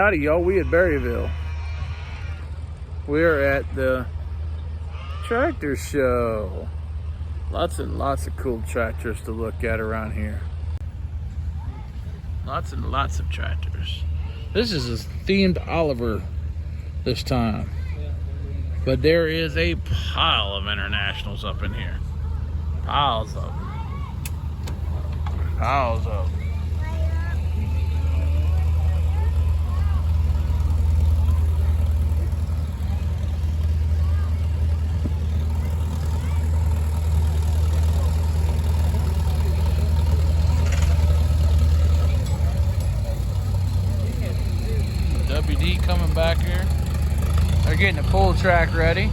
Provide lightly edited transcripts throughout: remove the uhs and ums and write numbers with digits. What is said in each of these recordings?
Howdy y'all, we at Berryville. We're at the tractor show. Lots and lots of cool tractors to look at around here. Lots and lots of tractors. This is a themed Oliver this time. But there is a pile of internationals up in here. Piles of them. Piles of them. WD coming back here. They're getting the pull track ready.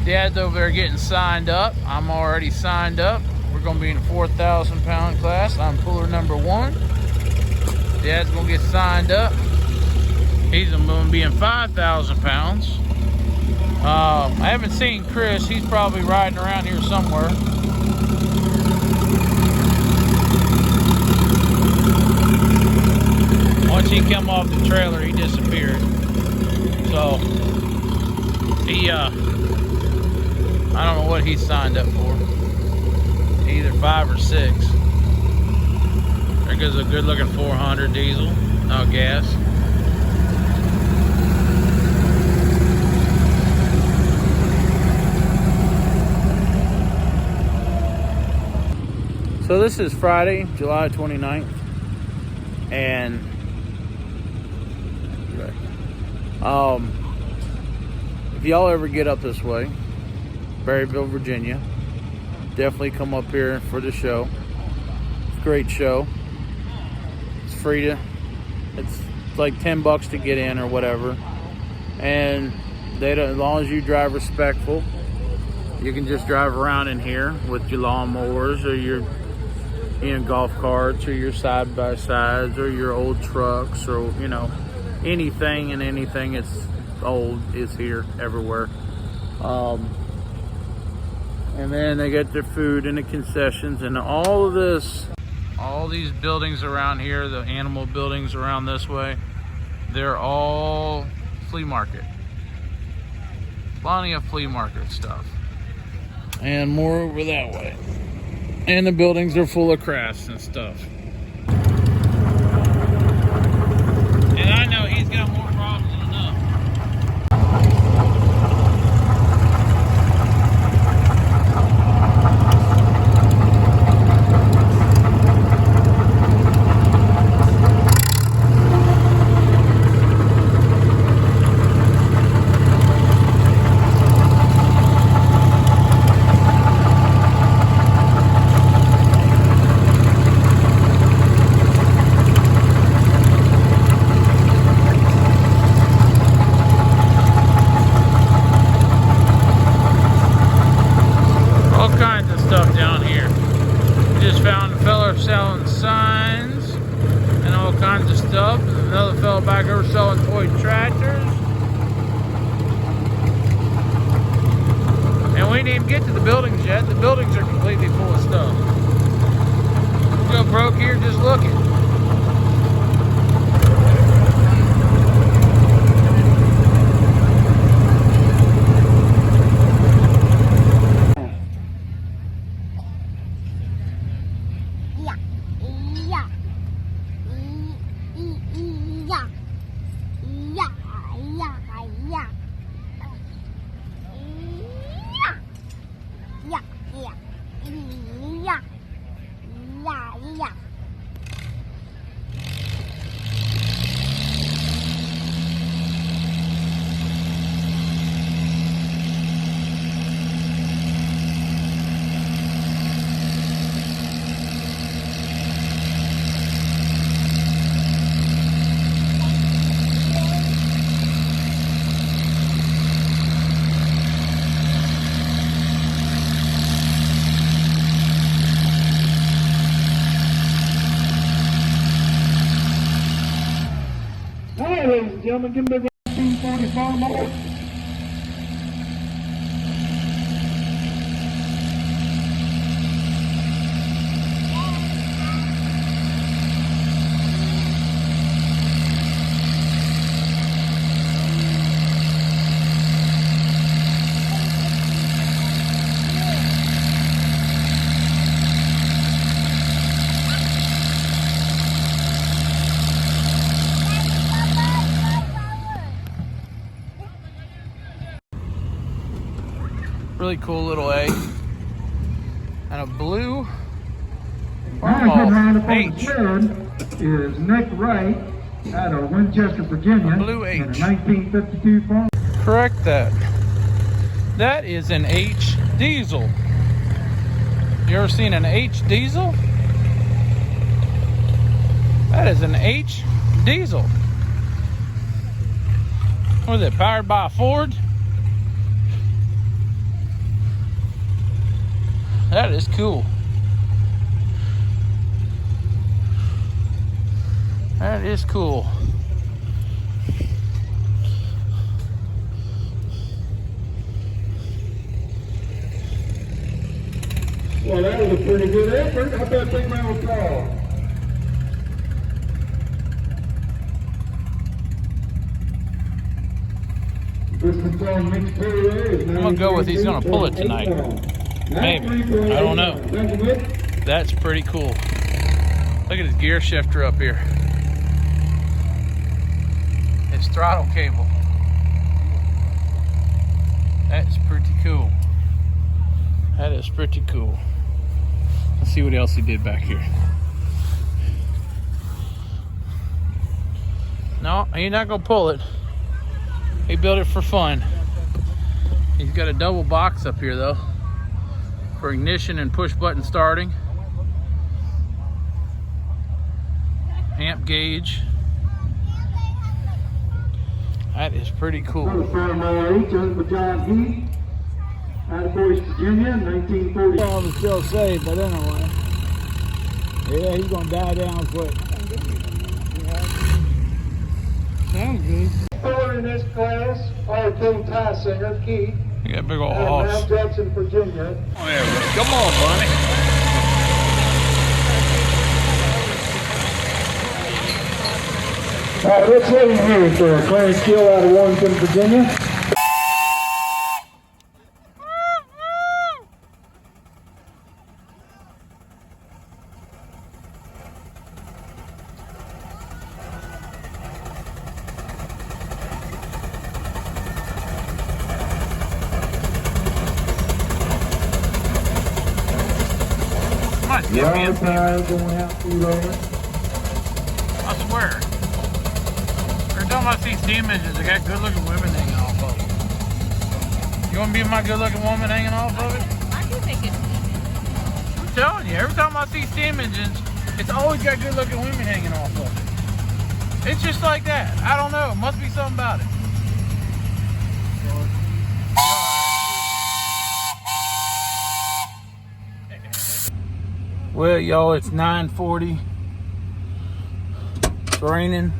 Dad's over there getting signed up. I'm already signed up. We're going to be in the 4,000 pound class. I'm puller number 1. Dad's going to get signed up. He's going to be in 5,000 pounds. I haven't seen Chris. He's probably riding around here somewhere. Once he come off the trailer, he disappeared. So, he, I don't know what he signed up for. Either 5 or 6. There goes a good looking 400 diesel, no gas. So this is Friday, July 29th. And if y'all ever get up this way, Berryville, Virginia, definitely come up here for the show. It's a great show. It's free to, it's like 10 bucks to get in or whatever. And they don't, as long as you drive respectful, you can just drive around in here with your lawnmowers or your golf carts or your side-by-sides or your old trucks or, anything and anything that's old is here everywhere. And then they get their food and the concessions and all these buildings around here, the animal buildings around this way, they're all flea market. Plenty of flea market stuff. And more over that way. And the buildings are full of crafts and stuff. And I know he's got more problems than enough. Selling signs and all kinds of stuff. There's another fellow back there selling toy tractors. And we didn't even get to the buildings yet. The buildings are completely full of stuff. We go broke here just looking. Ladies and gentlemen, give me the 245 more. Really cool little egg. And a blue Round up on H. the sled is Nick Wright out of Winchester, Virginia. A blue H. In a 1952 farm. Correct that. That is an H diesel. You ever seen an H diesel? That is an H diesel. What is it, powered by a Ford? That is cool. That is cool. Well, that was a pretty good effort. I bet Big Man was proud. I'm gonna go with he's gonna pull it tonight. Maybe. I don't know. That's pretty cool. Look at his gear shifter up here. His throttle cable. That's pretty cool. That is pretty cool. Let's see what else he did back here. No, he's not gonna pull it. He built it for fun. He's got a double box up here though, for ignition and push button starting. Amp gauge. That is pretty cool. Out of Boys, Virginia, 1940. All was still safe, but anyway. Yeah, he's gonna die down quick. Sounds good. Four in this class, R.K. Tie Singer, Keith. You got a big old Out of horse. Mount Jackson, Virginia. Come on, bunny. All right, let's see here for Clarence Gill out of Warrenton, Virginia. Going out through there. I swear. Every time I see steam engines, they got good looking women hanging off of them. You want to be my good looking woman hanging off of it? I do think it's I'm telling you, every time I see steam engines, it's always got good looking women hanging off of it. It's just like that. I don't know. Must be something about it. Well, y'all, it's 9:40. It's raining.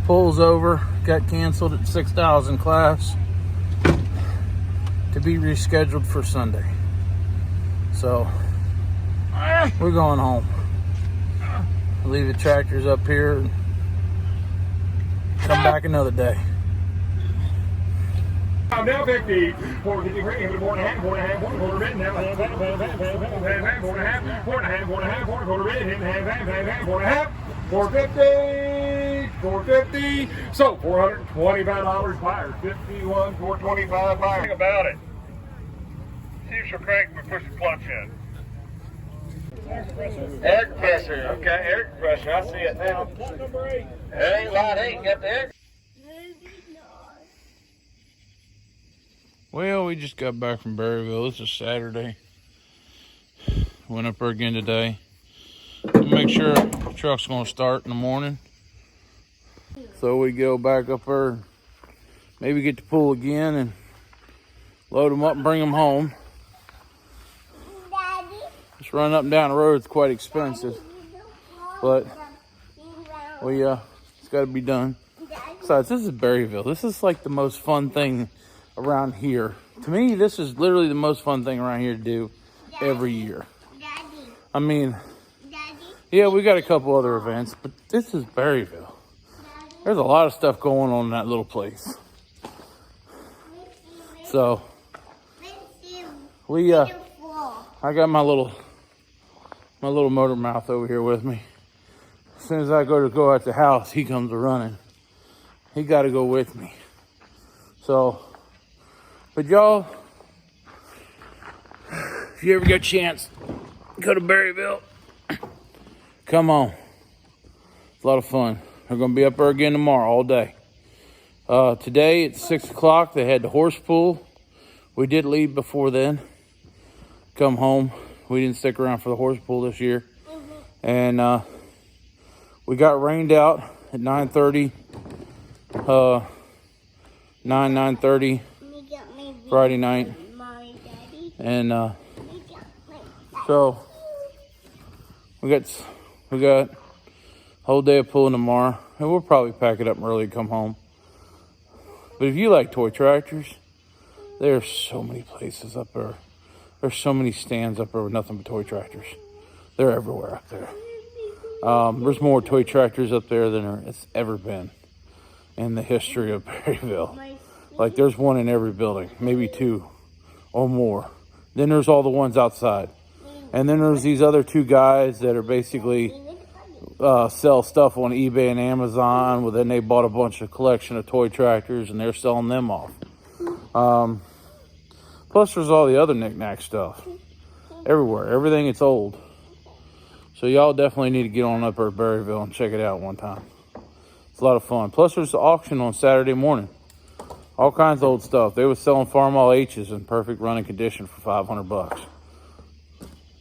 Pulls over. Got canceled at 6,000 class to be rescheduled for Sunday. So we're going home. Leave the tractors up here and come back another day. Now 50, 453, into 4.5, 4.5, 4.25 red, now 4.5, 4.5, red, 4.5, 450, 450. So $425 buyer, 51, 425 buyer. Think about it. See if she'll crank and push the clutch in. Air compressor, okay, air compressor, I see it now. Lot number 8. Hey, lot 8, got the air. Well, we just got back from Berryville. This is Saturday. Went up there again today to make sure the truck's gonna start in the morning. So we go back up there, maybe get to pull again and load them up and bring them home. Just running up and down the road is quite expensive, but it's got to be done. Besides, this is Berryville. This is like the most fun thing around here. To me, this is literally the most fun thing around here to do every year. I mean, yeah, we got a couple other events, but this is Berryville. There's a lot of stuff going on in that little place. So, I got my little motor mouth over here with me. As soon as I go out the house, he comes running. He got to go with me. So, but y'all, If you ever get a chance, go to Berryville. Come on. It's a lot of fun. We're going to be up there again tomorrow all day. Today at 6 o'clock, they had the horse pool. We did leave before then. Come home. We didn't stick around for the horse pool this year. And we got rained out at 9:30. 9:30 Friday night. And so we got a whole day of pulling tomorrow. And we'll probably pack it up early and come home. But if you like toy tractors, there's so many places up there. There's so many stands up there with nothing but toy tractors. They're everywhere up there. There's more toy tractors up there than there's ever been in the history of Berryville. Like, there's one in every building, maybe two or more. Then there's all the ones outside. And then there's these other two guys that are basically sell stuff on eBay and Amazon. Well, then they bought a bunch of collection of toy tractors and they're selling them off. Plus, there's all the other knick-knack stuff everywhere. Everything that's old. So y'all definitely need to get on up there at Berryville and check it out one time. It's a lot of fun. Plus, there's the auction on Saturday morning. All kinds of old stuff. They were selling Farmall H's in perfect running condition for $500.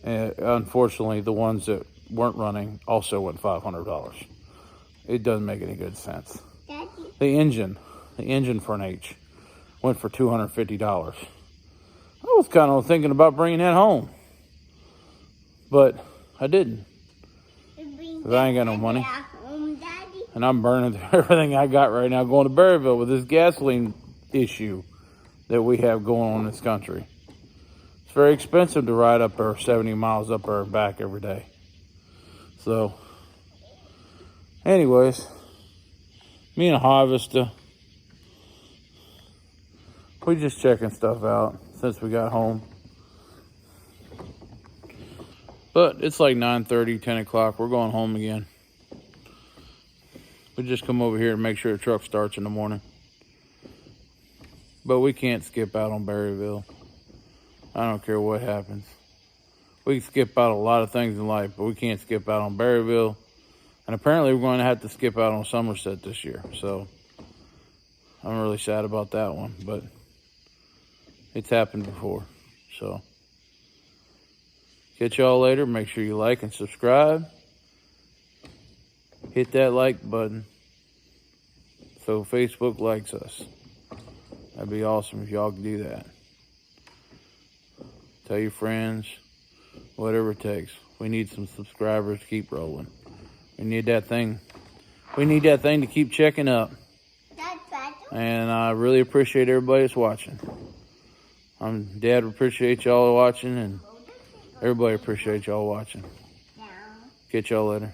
And unfortunately, the ones that weren't running also went $500. It doesn't make any good sense. Daddy. The engine for an H went for $250. I was kind of thinking about bringing that home, but I didn't, because I ain't got no money, and I'm burning everything I got right now going to Berryville with this gasoline issue that we have going on in this country. It's very expensive to ride up there 70 miles up there and back every day. So, anyways, me and Harvester, we just checking stuff out since we got home. But it's like 9:30, 10 o'clock. We're going home again. We just come over here to make sure the truck starts in the morning. But we can't skip out on Berryville. I don't care what happens. We can skip out a lot of things in life, but we can't skip out on Berryville. And apparently we're going to have to skip out on Somerset this year. So I'm really sad about that one, but it's happened before. So catch y'all later. Make sure you like and subscribe. Hit that like button so Facebook likes us. That'd be awesome if y'all could do that. Tell your friends, whatever it takes. We need some subscribers to keep rolling. We need that thing. We need that thing to keep checking up. And I really appreciate everybody that's watching. Dad appreciate y'all watching, and everybody appreciates y'all watching. Catch y'all later.